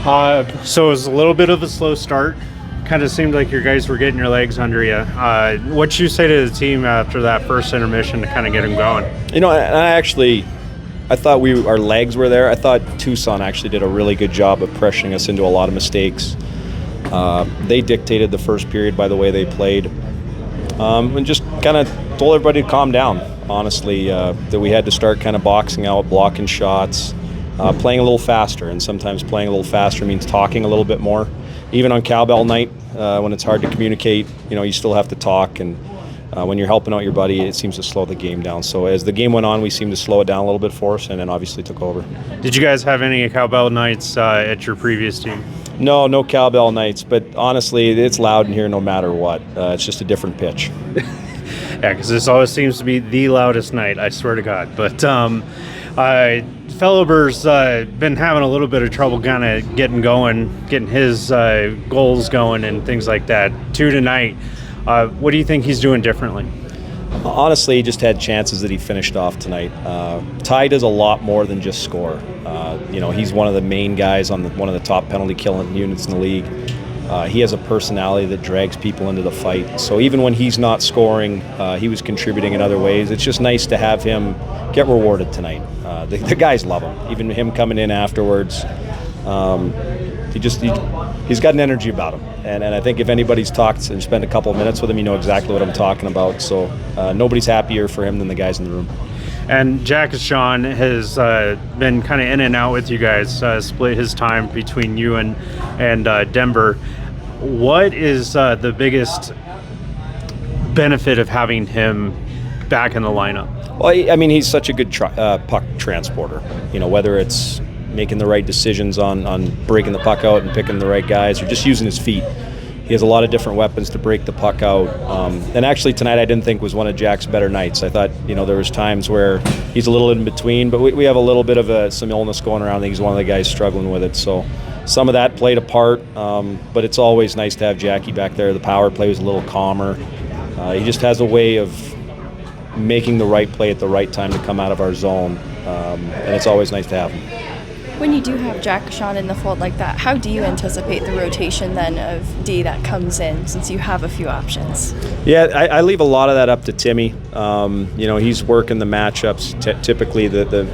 So it was a little bit of a slow start. Kind of seemed like your guys were getting your legs under you. What'd you say to the team after that first intermission to kind of get them going? I thought our legs were there. I thought Tucson actually did a really good job of pressuring us into a lot of mistakes. They dictated the first period by the way they played, and just kind of told everybody to calm down. Honestly, that we had to start kind of boxing out, blocking shots, playing a little faster. And sometimes playing a little faster means talking a little bit more. Even on cowbell night, when it's hard to communicate, you still have to talk. And when you're helping out your buddy, it seems to slow the game down. So as the game went on, we seemed to slow it down a little bit for us, and then obviously took over. Did you guys have any cowbell nights at your previous team? No cowbell nights, but honestly, it's loud in here no matter what. It's just a different pitch. Yeah, because this always seems to be the loudest night, I swear to God. But Fellober's been having a little bit of trouble kind of getting his goals going and things like that. 2 tonight. What do you think he's doing differently? Honestly, he just had chances that he finished off tonight. Ty does a lot more than just score. He's one of the main guys on one of the top penalty killing units in the league. He has a personality that drags people into the fight. So even when he's not scoring, he was contributing in other ways. It's just nice to have him get rewarded tonight. The guys love him. Even him coming in afterwards, he's got an energy about him. And I think if anybody's talked and spent a couple of minutes with him, you know exactly what I'm talking about. So nobody's happier for him than the guys in the room. And Jack Sean has been kind of in and out with you guys, split his time between you and Denver. What is the biggest benefit of having him back in the lineup? Well, I mean, he's such a good puck transporter. Whether it's making the right decisions on breaking the puck out and picking the right guys, or just using his feet. He has a lot of different weapons to break the puck out. And actually tonight I didn't think was one of Jack's better nights. I thought, there was times where he's a little in between, but we have a little bit of some illness going around. I think he's one of the guys struggling with it. So some of that played a part, but it's always nice to have Jackie back there. The power play was a little calmer. He just has a way of making the right play at the right time to come out of our zone, and it's always nice to have him. When you do have Jack Sean in the fold like that, how do you anticipate the rotation then of D that comes in, since you have a few options? Yeah, I leave a lot of that up to Timmy. He's working the matchups. Typically the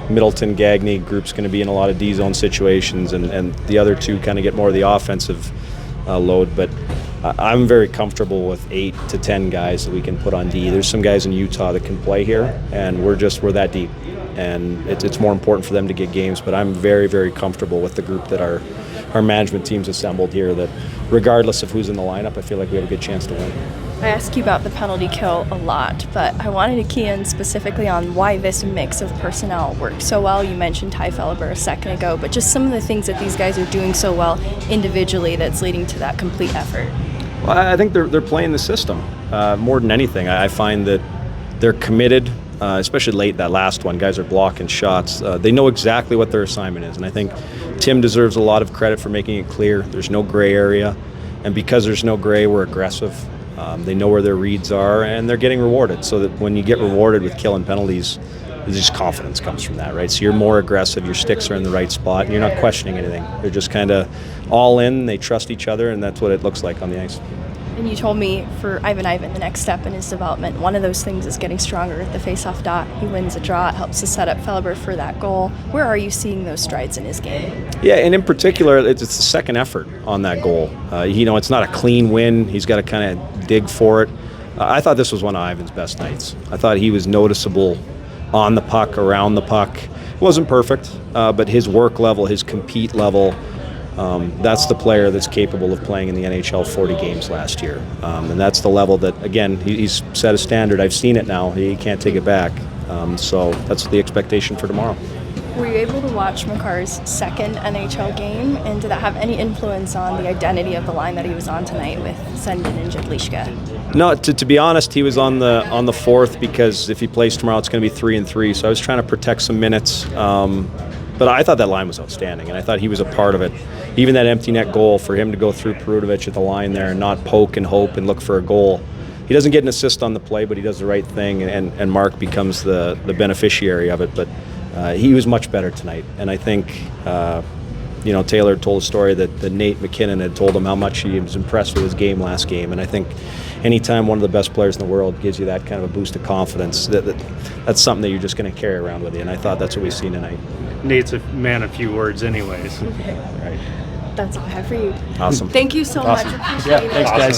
Middleton-Gagne group's going to be in a lot of D-zone situations, and the other two kind of get more of the offensive load. But I'm very comfortable with 8 to 10 guys that we can put on D. There's some guys in Utah that can play here, and we're that deep. And it's more important for them to get games, but I'm very, very comfortable with the group that our management team's assembled here, that regardless of who's in the lineup, I feel like we have a good chance to win. I ask you about the penalty kill a lot, but I wanted to key in specifically on why this mix of personnel worked so well. You mentioned Ty Fellober a second ago, but just some of the things that these guys are doing so well individually that's leading to that complete effort. Well, I think they're playing the system more than anything. I find that they're committed. Especially late that last one, guys are blocking shots. They know exactly what their assignment is, and I think Tim deserves a lot of credit for making it clear. There's no gray area, and because there's no gray, we're aggressive. They know where their reads are, and they're getting rewarded. So that when you get rewarded with killing penalties, there's just confidence comes from that, right? So you're more aggressive, your sticks are in the right spot, and you're not questioning anything. They're just kind of all in, they trust each other, and that's what it looks like on the ice. And you told me for Ivan, the next step in his development, one of those things is getting stronger at the face-off dot. He wins a draw. It helps to set up Fellober for that goal. Where are you seeing those strides in his game? Yeah, and in particular, it's the second effort on that goal. It's not a clean win. He's got to kind of dig for it. I thought this was one of Ivan's best nights. I thought he was noticeable on the puck, around the puck. It wasn't perfect, but his work level, his compete level, that's the player that's capable of playing in the NHL 40 games last year. And that's the level that, again, he's set a standard. I've seen it now. He can't take it back. So that's the expectation for tomorrow. Were you able to watch Makar's second NHL game, and did that have any influence on the identity of the line that he was on tonight with Sendin and Jadlishka? No, to be honest, he was on the fourth, because if he plays tomorrow, it's going to be 3-3. So I was trying to protect some minutes. But I thought that line was outstanding, and I thought he was a part of it. Even that empty net goal, for him to go through Perutovich at the line there and not poke and hope and look for a goal. He doesn't get an assist on the play, but he does the right thing, and Mark becomes the beneficiary of it. But he was much better tonight, and I think Taylor told a story that Nate McKinnon had told him how much he was impressed with his game last game. And I think anytime one of the best players in the world gives you that kind of a boost of confidence, that's something that you're just going to carry around with you. And I thought that's what we've seen tonight. Nate's a man of few words anyways. Right. That's all I have for you. Awesome. Thank you so Awesome. much. Appreciate it. Thanks, guys.